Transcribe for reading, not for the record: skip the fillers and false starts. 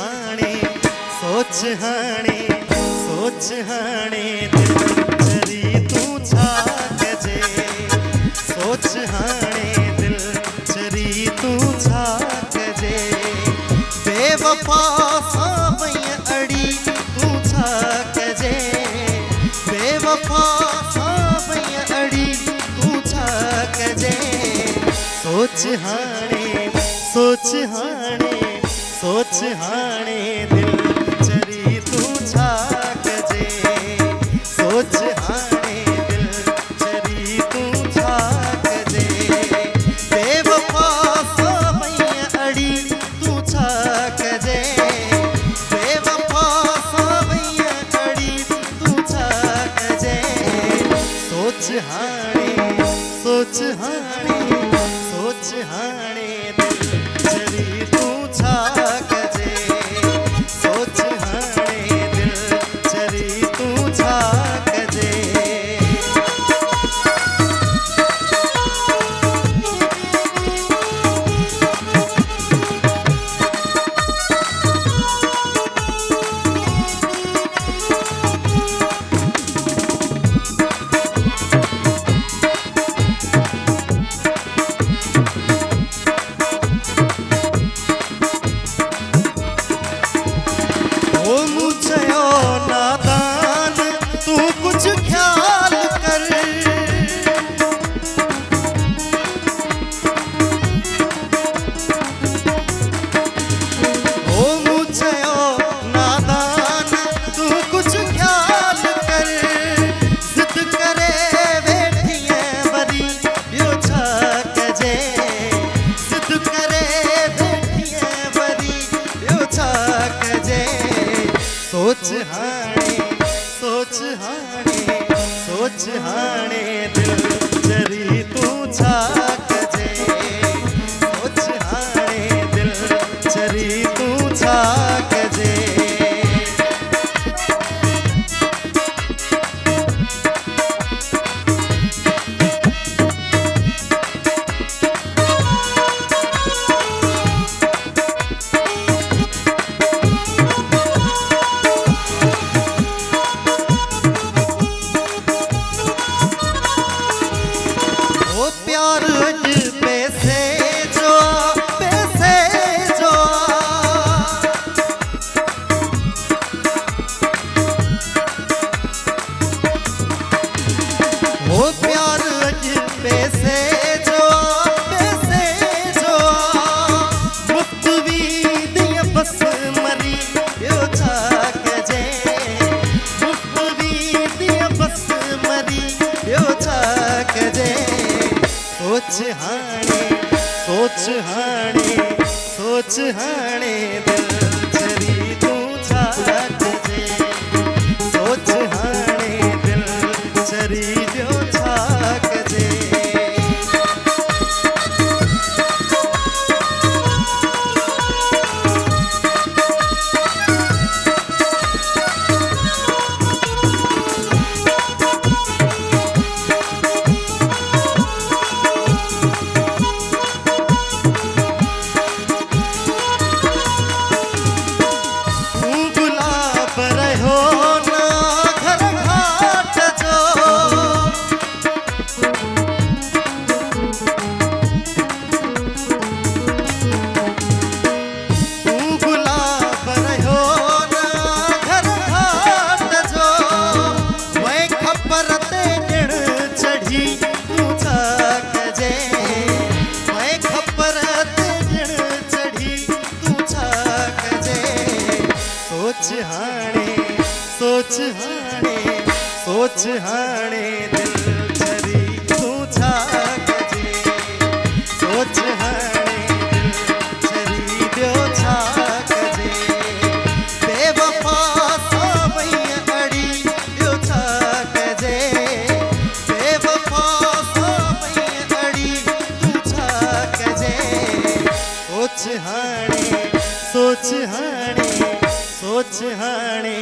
हाणे सोच हाणे सोच हाणे दिल चरी तू छा कजे सोच हाणे दिल चरी तू छा कजे बेवफा सां वई अड़ी तू छा कजे बेवफा सां वई अड़ी तू छा कजे सोच हाणे सोच हाणे सोच हाणे दिल चरी तू छा कजे सोच हाणे दिल चरी तू छा कजे बेवफा सां वई अड़ी तू छा कजे बेवफा सां वई अड़ी तू छा कजे सोच हाणे सोच हाणे सोच हाणे दिल चरी तू छा कजे सोच हाणे दिल चरी तू छा कजे नादान तू कुछ ख्याल कर ओ मुझे नादान तू कुछ ख्याल कर जिद करे वेठिए वरी यो छा कजे जिद करे वेठिए वरी यो छा कजे सोच हाणे सोच हाणे सोच हाणे दिल चरी तू छा कजे सोच हाणे दिल चरी तू छा कजे प्यार अज पैसे जो वो प्यार अज पैसे जो मुफ्त भी दिया बस मरी यो छा कजे मुफ्त भी दिया बस मरी यो छा कजे सोच हाणे सोच हाणे सोच हाणे दिल चरी तू छा कजे सोच हाणे दिल चरी जो छा कजे सोच हाणे सोच हाणे सोच हाणे दिल चरी तू छा कजे सोच हाणे दिल चरी ॿियो छा कजे बेवफा सां वई अड़ी ॿियो छा कजे बेवफा सां वई अड़ी तू छा कजे सोच हाणे सोच हाणे सोच हाणे